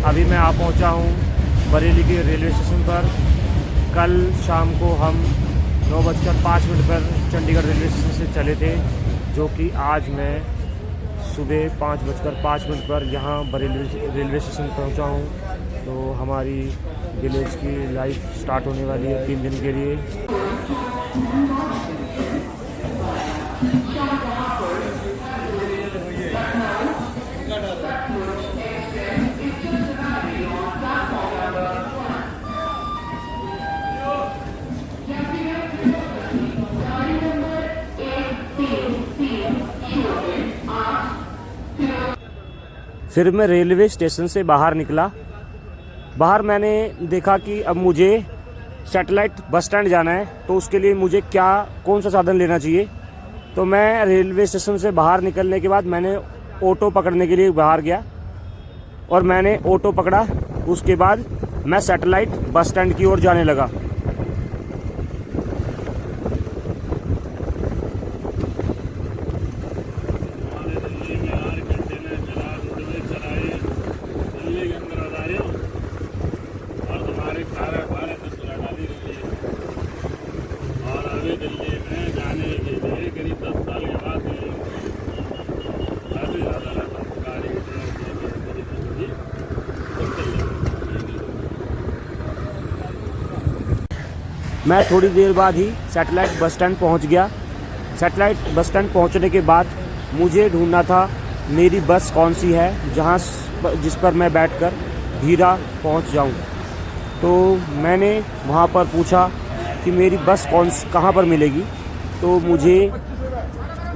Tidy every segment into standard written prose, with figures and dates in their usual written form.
अभी मैं आ पहुंचा हूं बरेली के रेलवे स्टेशन पर। कल शाम को हम 9:05 पर चंडीगढ़ रेलवे स्टेशन से चले थे, जो कि आज मैं सुबह 5:05 पर यहाँ बरेली रेलवे स्टेशन पहुँचा हूँ। तो हमारी विलेज की लाइफ स्टार्ट होने वाली है 3 दिन के लिए। फिर मैं रेलवे स्टेशन से बाहर निकला। बाहर मैंने देखा कि अब मुझे सैटेलाइट बस स्टैंड जाना है, तो उसके लिए मुझे कौन सा साधन लेना चाहिए। तो मैं रेलवे स्टेशन से बाहर निकलने के बाद मैंने ऑटो पकड़ने के लिए बाहर गया और मैंने ऑटो पकड़ा। उसके बाद मैं सैटेलाइट बस स्टैंड की ओर जाने लगा। मैं थोड़ी देर बाद ही सैटेलाइट बस स्टैंड पहुंच गया। सैटेलाइट बस स्टैंड पहुंचने के बाद मुझे ढूंढना था मेरी बस कौन सी है जिस पर मैं बैठकर धीरा पहुंच जाऊं। तो मैंने वहां पर पूछा कि मेरी बस कहां पर मिलेगी। तो मुझे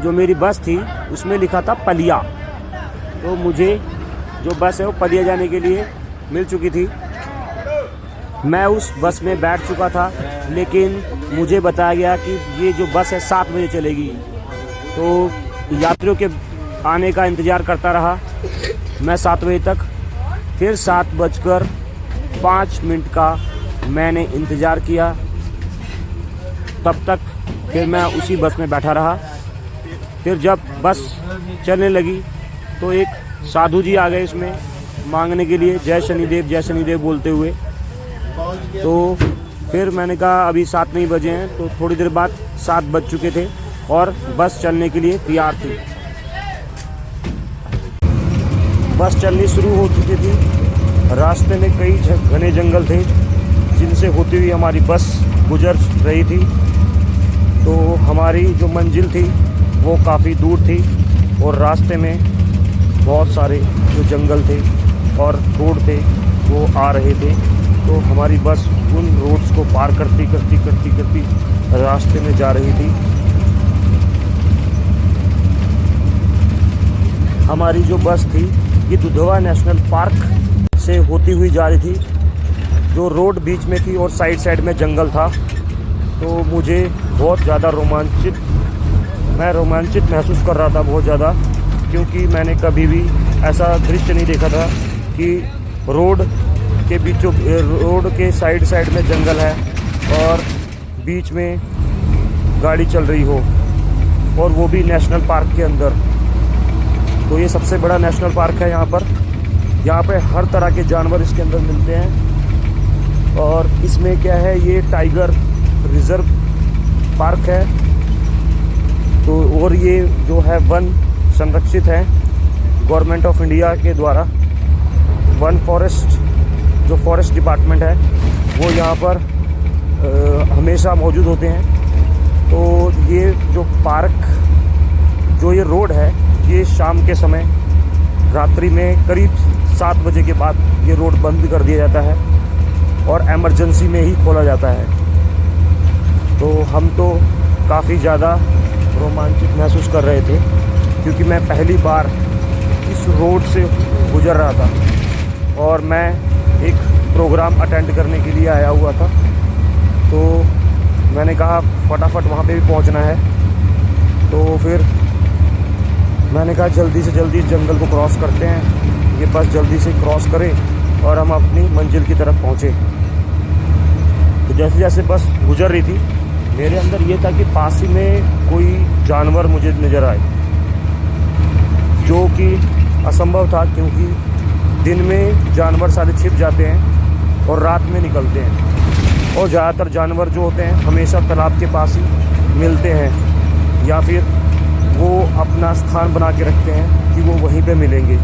जो मेरी बस थी उसमें लिखा था पलिया। तो मुझे जो बस है वो पलिया जाने के लिए मिल चुकी थी। मैं उस बस में बैठ चुका था, लेकिन मुझे बताया गया कि ये जो बस है 7 बजे चलेगी। तो यात्रियों के आने का इंतज़ार करता रहा मैं 7 बजे तक। फिर 7:05 का मैंने इंतज़ार किया। तब तक फिर मैं उसी बस में बैठा रहा। फिर जब बस चलने लगी तो एक साधु जी आ गए इसमें मांगने के लिए, जय शनिदेव बोलते हुए। तो फिर मैंने कहा अभी 7 नहीं बजे हैं। तो थोड़ी देर बाद 7 बज चुके थे और बस चलने के लिए तैयार थी। बस चलनी शुरू हो चुकी थी। रास्ते में कई घने जंगल थे जिनसे होती हुई हमारी बस गुजर रही थी। तो हमारी जो मंजिल थी वो काफ़ी दूर थी और रास्ते में बहुत सारे जो जंगल थे और रोड थे वो आ रहे थे। तो हमारी बस उन रोड्स को पार करती रास्ते में जा रही थी। हमारी जो बस थी ये दुधवा नेशनल पार्क से होती हुई जा रही थी। जो रोड बीच में थी और साइड में जंगल था। तो मुझे बहुत ज़्यादा रोमांचित महसूस कर रहा था, बहुत ज़्यादा, क्योंकि मैंने कभी भी ऐसा दृश्य नहीं देखा था कि रोड के साइड में जंगल है और बीच में गाड़ी चल रही हो, और वो भी नेशनल पार्क के अंदर। तो ये सबसे बड़ा नेशनल पार्क है यहाँ पे हर तरह के जानवर इसके अंदर मिलते हैं। और इसमें क्या है, ये टाइगर रिजर्व पार्क है। तो और ये जो है वन संरक्षित है गवर्नमेंट ऑफ इंडिया के द्वारा। वन फॉरेस्ट डिपार्टमेंट है वो यहाँ पर हमेशा मौजूद होते हैं। तो ये जो पार्क, जो ये रोड है, ये शाम के समय रात्रि में करीब 7 बजे के बाद ये रोड बंद कर दिया जाता है और इमरजेंसी में ही खोला जाता है। तो हम तो काफ़ी ज़्यादा रोमांचित महसूस कर रहे थे, क्योंकि मैं पहली बार इस रोड से गुजर रहा था और मैं एक प्रोग्राम अटेंड करने के लिए आया हुआ था। तो मैंने कहा फटाफट वहाँ पे भी पहुँचना है। तो फिर मैंने कहा जल्दी से जल्दी जंगल को क्रॉस करते हैं, ये बस जल्दी से क्रॉस करे और हम अपनी मंजिल की तरफ पहुँचे। तो जैसे जैसे बस गुजर रही थी, मेरे अंदर ये था कि पास ही में कोई जानवर मुझे नज़र आए, जो कि असंभव था, क्योंकि दिन में जानवर सारे छिप जाते हैं और रात में निकलते हैं। और ज़्यादातर जानवर जो होते हैं हमेशा तालाब के पास ही मिलते हैं या फिर वो अपना स्थान बना के रखते हैं कि वो वहीं पे मिलेंगे।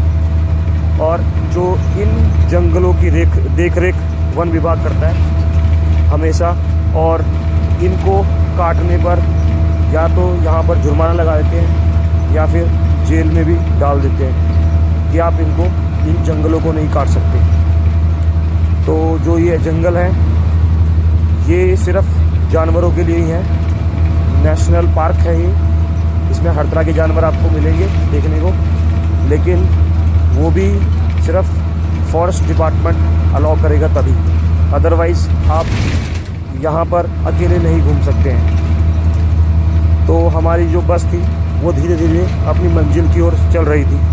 और जो इन जंगलों की देख रेख वन विभाग करता है हमेशा, और इनको काटने पर या तो यहाँ पर जुर्माना लगा देते हैं या फिर जेल में भी डाल देते हैं कि आप इनको इन जंगलों को नहीं काट सकते। तो जो ये जंगल है ये सिर्फ जानवरों के लिए ही है, नेशनल पार्क है ये। इसमें हर तरह के जानवर आपको मिलेंगे देखने को, लेकिन वो भी सिर्फ फॉरेस्ट डिपार्टमेंट अलाउ करेगा तभी, अदरवाइज़ आप यहाँ पर अकेले नहीं घूम सकते हैं। तो हमारी जो बस थी वो धीरे धीरे अपनी मंजिल की ओर चल रही थी।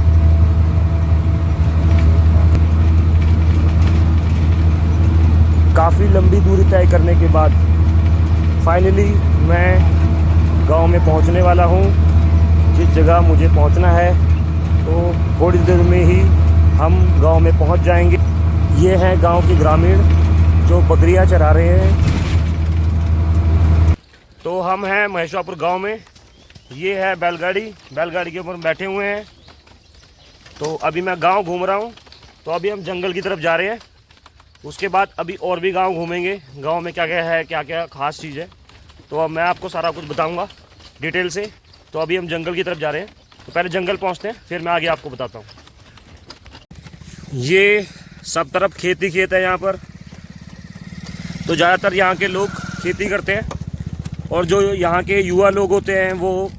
काफ़ी लंबी दूरी तय करने के बाद फाइनली मैं गांव में पहुंचने वाला हूं, जिस जगह मुझे पहुंचना है। तो थोड़ी देर में ही हम गांव में पहुंच जाएंगे। ये हैं गांव के ग्रामीण जो बकरियां चरा रहे हैं। तो हम हैं महेश्वरपुर गांव में। ये है बैलगाड़ी के ऊपर बैठे हुए हैं। तो अभी मैं गांव घूम रहा हूं। तो अभी हम जंगल की तरफ जा रहे हैं। उसके बाद अभी और भी गांव घूमेंगे, गांव में क्या क्या है, क्या क्या ख़ास चीज़ है, तो अब मैं आपको सारा कुछ बताऊंगा डिटेल से। तो अभी हम जंगल की तरफ जा रहे हैं। तो पहले जंगल पहुंचते हैं, फिर मैं आगे आपको बताता हूँ। ये सब तरफ खेती खेत है यहाँ पर। तो ज़्यादातर यहाँ के लोग खेती करते हैं, और जो यहाँ के युवा लोग होते हैं वो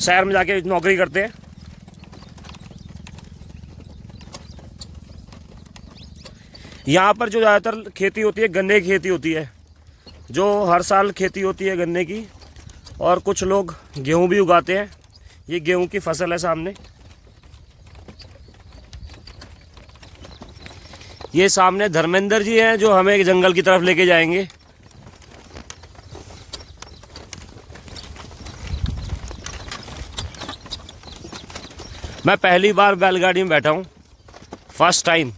शहर में जाके नौकरी करते हैं। यहाँ पर जो ज़्यादातर खेती होती है गन्ने की खेती होती है, जो हर साल खेती होती है गन्ने की। और कुछ लोग गेहूँ भी उगाते हैं। ये गेहूँ की फसल है सामने। ये सामने धर्मेंद्र जी हैं जो हमें जंगल की तरफ लेके जाएंगे। मैं पहली बार बैलगाड़ी में बैठा हूँ, फर्स्ट टाइम।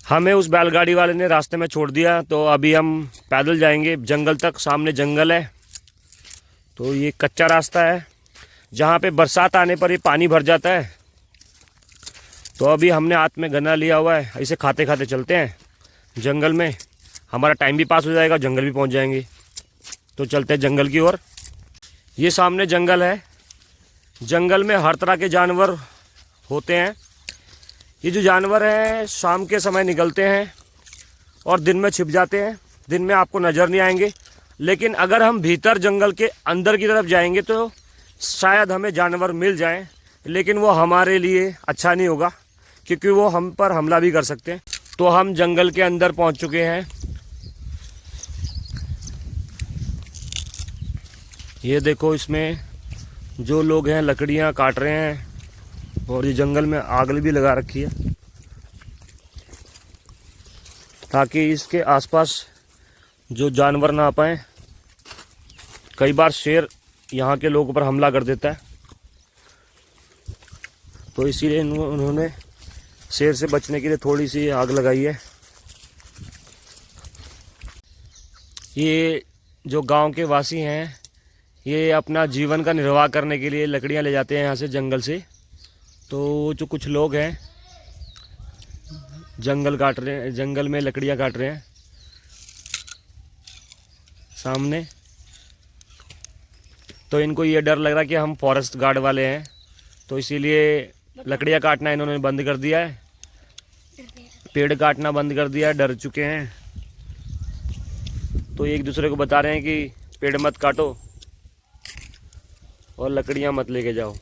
हमें उस बैलगाड़ी वाले ने रास्ते में छोड़ दिया, तो अभी हम पैदल जाएंगे जंगल तक। सामने जंगल है। तो ये कच्चा रास्ता है जहाँ पे बरसात आने पर ये पानी भर जाता है। तो अभी हमने हाथ में गन्ना लिया हुआ है, इसे खाते खाते चलते हैं जंगल में। हमारा टाइम भी पास हो जाएगा, जंगल भी पहुँच जाएंगे। तो चलते हैं जंगल की ओर। ये सामने जंगल है। जंगल में हर तरह के जानवर होते हैं। ये जो जानवर हैं शाम के समय निकलते हैं और दिन में छिप जाते हैं। दिन में आपको नज़र नहीं आएंगे, लेकिन अगर हम भीतर जंगल के अंदर की तरफ जाएंगे तो शायद हमें जानवर मिल जाएं, लेकिन वो हमारे लिए अच्छा नहीं होगा क्योंकि वो हम पर हमला भी कर सकते हैं। तो हम जंगल के अंदर पहुंच चुके हैं। ये देखो, इसमें जो लोग हैं लकड़ियां काट रहे हैं, और ये जंगल में आग भी लगा रखी है ताकि इसके आसपास जो जानवर ना आ पाएँ। कई बार शेर यहाँ के लोगों पर हमला कर देता है, तो इसीलिए उन्होंने शेर से बचने के लिए थोड़ी सी आग लगाई है। ये जो गांव के वासी हैं ये अपना जीवन का निर्वाह करने के लिए लकड़ियाँ ले जाते हैं यहाँ से जंगल से। तो जो कुछ लोग हैं जंगल में लकड़ियाँ काट रहे हैं सामने। तो इनको ये डर लग रहा है कि हम फॉरेस्ट गार्ड वाले हैं, तो इसीलिए लकड़ियाँ काटना इन्होंने बंद कर दिया है, पेड़ काटना बंद कर दिया है, डर चुके हैं। तो एक दूसरे को बता रहे हैं कि पेड़ मत काटो और लकड़ियाँ मत लेके जाओ,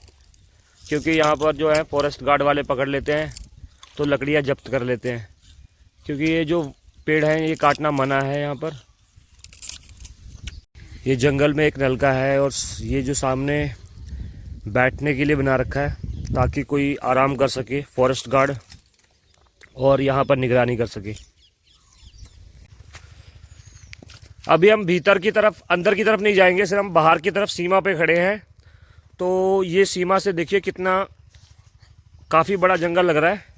क्योंकि यहाँ पर जो है फॉरेस्ट गार्ड वाले पकड़ लेते हैं तो लकड़ियाँ जब्त कर लेते हैं। क्योंकि ये जो पेड़ हैं ये काटना मना है यहाँ पर। ये जंगल में एक नलका है और ये जो सामने बैठने के लिए बना रखा है ताकि कोई आराम कर सके, फॉरेस्ट गार्ड, और यहाँ पर निगरानी कर सके। अभी हम भीतर की तरफ, अंदर की तरफ नहीं जाएंगे, सिर्फ हम बाहर की तरफ सीमा पे खड़े हैं। तो ये सीमा से देखिए कितना काफ़ी बड़ा जंगल लग रहा है।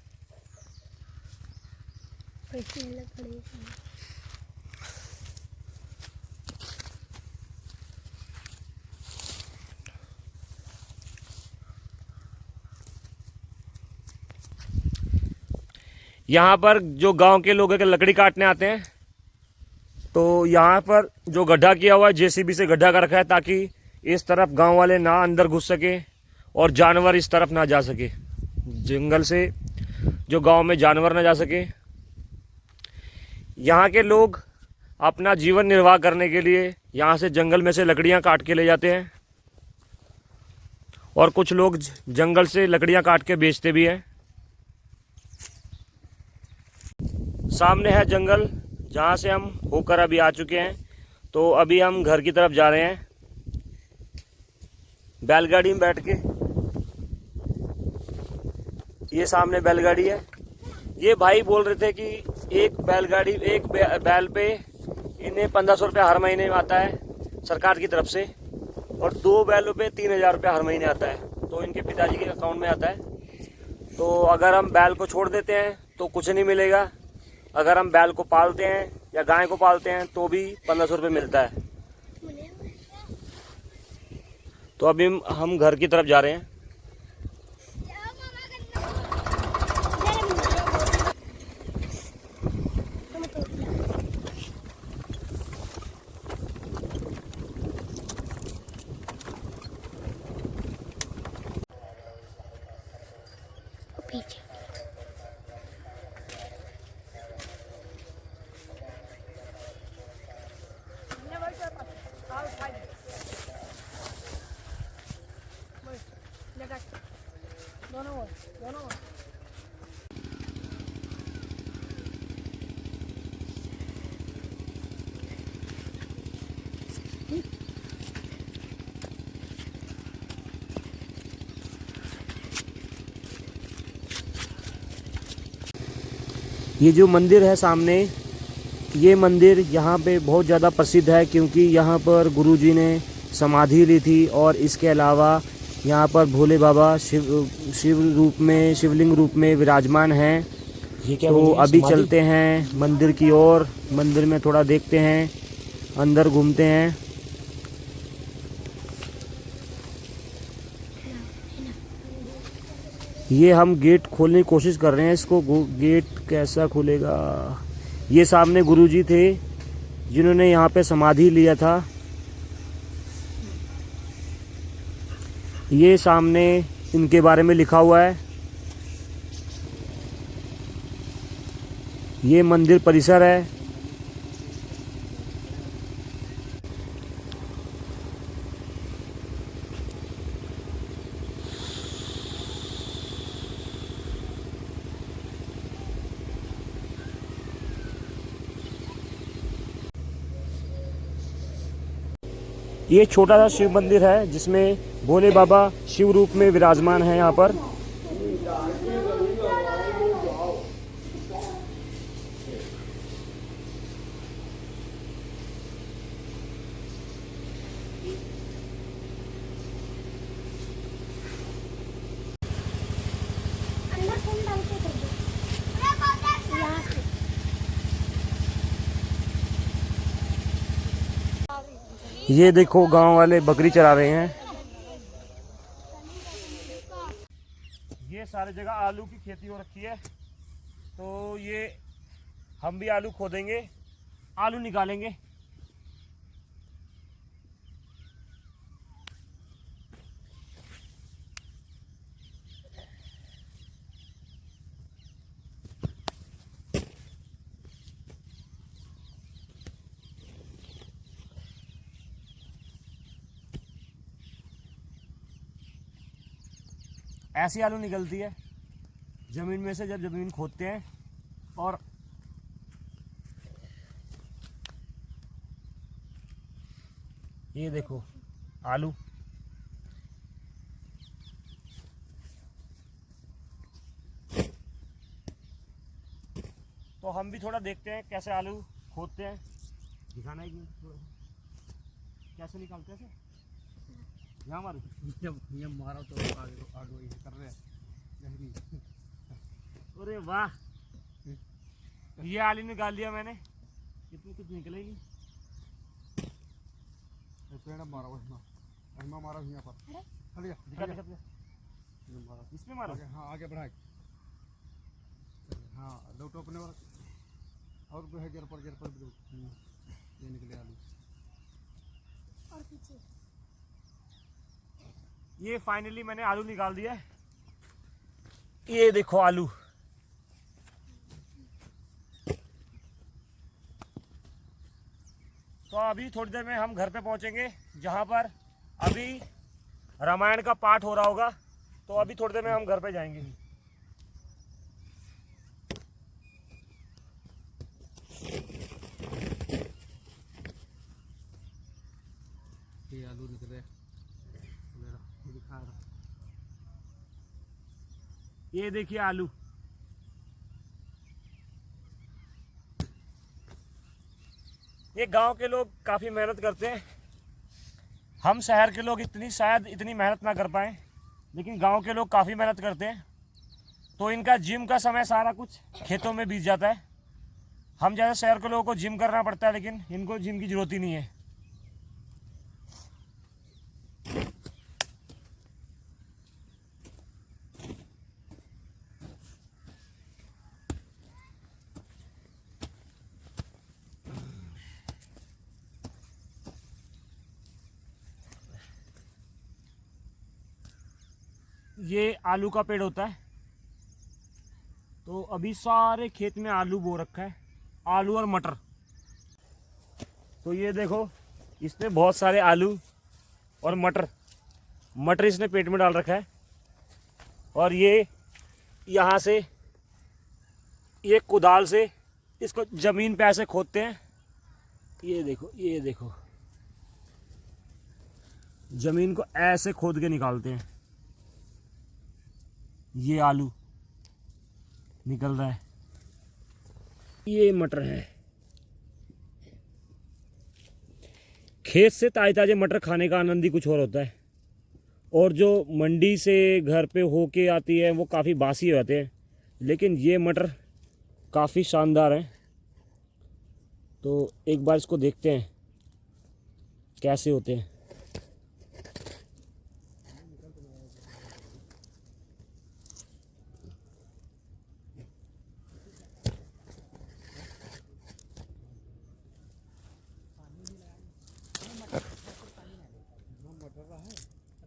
यहाँ पर जो गांव के लोग हैं लकड़ी काटने आते हैं, तो यहाँ पर जो गड्ढा किया हुआ है, जेसीबी से गड्ढा कर रखा है ताकि इस तरफ गांव वाले ना अंदर घुस सके और जानवर इस तरफ ना जा सके, जंगल से जो गांव में जानवर ना जा सके। यहाँ के लोग अपना जीवन निर्वाह करने के लिए यहाँ से जंगल में से लकड़ियाँ काट के ले जाते हैं और कुछ लोग जंगल से लकड़ियाँ काट के बेचते भी हैं। सामने है जंगल जहाँ से हम होकर अभी आ चुके हैं। तो अभी हम घर की तरफ जा रहे हैं बैलगाड़ी में बैठ के। ये सामने बैलगाड़ी है। ये भाई बोल रहे थे कि एक बैल पे इन्हें 1500 रुपया हर महीने में आता है सरकार की तरफ से, और 2 बैलों पे 3000 रुपया हर महीने आता है, तो इनके पिताजी के अकाउंट में आता है। तो अगर हम बैल को छोड़ देते हैं तो कुछ नहीं मिलेगा, अगर हम बैल को पालते हैं या गाय को पालते हैं तो भी 1500 रुपये मिलता है। तो अभी हम घर की तरफ जा रहे हैं। ये जो मंदिर है सामने, ये मंदिर यहाँ पे बहुत ज़्यादा प्रसिद्ध है क्योंकि यहाँ पर गुरुजी ने समाधि ली थी, और इसके अलावा यहाँ पर भोले बाबा शिवलिंग रूप में विराजमान हैं। तो अभी चलते हैं मंदिर की ओर, मंदिर में थोड़ा देखते हैं, अंदर घूमते हैं। ये हम गेट खोलने की कोशिश कर रहे हैं, इसको गेट कैसा खुलेगा। ये सामने गुरुजी थे जिन्होंने यहाँ पे समाधि लिया था। ये सामने इनके बारे में लिखा हुआ है। ये मंदिर परिसर है। ये छोटा सा शिव मंदिर है जिसमें भोले बाबा शिव रूप में विराजमान है यहाँ पर। ये देखो गांव वाले बकरी चरा रहे हैं। ये सारे जगह आलू की खेती हो रखी है, तो ये हम भी आलू खोदेंगे, आलू निकालेंगे। ऐसी आलू निकलती है ज़मीन में से जब ज़मीन खोदते हैं। और ये देखो आलू, तो हम भी थोड़ा देखते हैं कैसे आलू खोदते हैं। दिखाना एक मिनट थोड़ा, कैसे निकालते हैं? यहाँ मारो, ये मारा तो आगे आगे ये कर रहे हैं। अरे वाह, ये आलू निकाल लिया मैंने। कितनी कुछ निकलेगी? पेड़ मारा उसमें, मारा यहाँ पर। दिखा दिखा दिखा। इसमें मारो। हाँ आगे बढ़ा। हाँ दो टोपने और भी है, जर पर ये निकले आलू। और पीछे ये फाइनली मैंने आलू निकाल दिया है। ये देखो आलू। तो अभी थोड़ी देर में हम घर पे पहुंचेंगे, जहां पर अभी रामायण का पाठ हो रहा होगा। तो अभी थोड़ी देर में हम घर पे जाएंगे। ये आलू निकले, दिखा रहा। ये देखिए आलू। ये गांव के लोग काफ़ी मेहनत करते हैं। हम शहर के लोग शायद इतनी मेहनत ना कर पाएँ, लेकिन गांव के लोग काफ़ी मेहनत करते हैं। तो इनका जिम का समय सारा कुछ खेतों में बीत जाता है। हम जैसे शहर के लोगों को जिम करना पड़ता है, लेकिन इनको जिम की ज़रूरत ही नहीं है। ये आलू का पेड़ होता है। तो अभी सारे खेत में आलू बो रखा है, आलू और मटर। तो ये देखो, इसने बहुत सारे आलू और मटर इसने पेट में डाल रखा है। और ये यहाँ से ये कुदाल से इसको ज़मीन पे ऐसे खोदते हैं। ये देखो, ये देखो, ज़मीन को ऐसे खोद के निकालते हैं। ये आलू निकल रहा है, ये मटर है। खेत से ताजे ताजे मटर खाने का आनंद ही कुछ और होता है। और जो मंडी से घर पे होके आती है वो काफ़ी बासी हो जाते हैं, लेकिन ये मटर काफ़ी शानदार हैं। तो एक बार इसको देखते हैं कैसे होते हैं।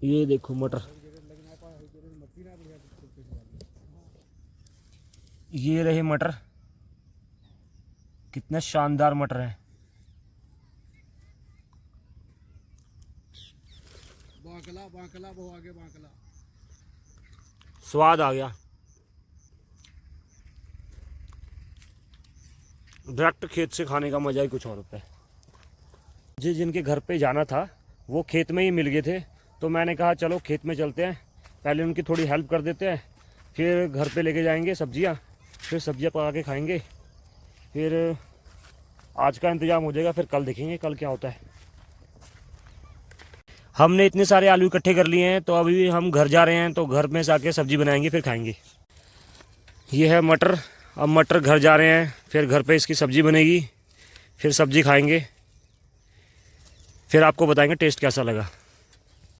ये देखो मटर, ये रहे मटर, कितने शानदार मटर हैं। बांकला वो आगे बांकला। स्वाद आ गया। डायरेक्ट खेत से खाने का मजा ही कुछ और होता है। मुझे जिनके घर पे जाना था वो खेत में ही मिल गए थे, तो मैंने कहा चलो खेत में चलते हैं, पहले उनकी थोड़ी हेल्प कर देते हैं, फिर घर पे लेके जाएंगे सब्जियां, फिर सब्जियां पका के खाएंगे। फिर आज का इंतज़ाम हो जाएगा, फिर कल देखेंगे कल क्या होता है। हमने इतने सारे आलू इकट्ठे कर लिए हैं, तो अभी हम घर जा रहे हैं, तो घर में से आके सब्ज़ी बनाएंगे, फिर खाएंगे। ये है मटर। अब मटर घर जा रहे हैं, फिर घर पे इसकी सब्ज़ी बनेगी, फिर सब्ज़ी खाएंगे, फिर आपको बताएंगे टेस्ट कैसा लगा।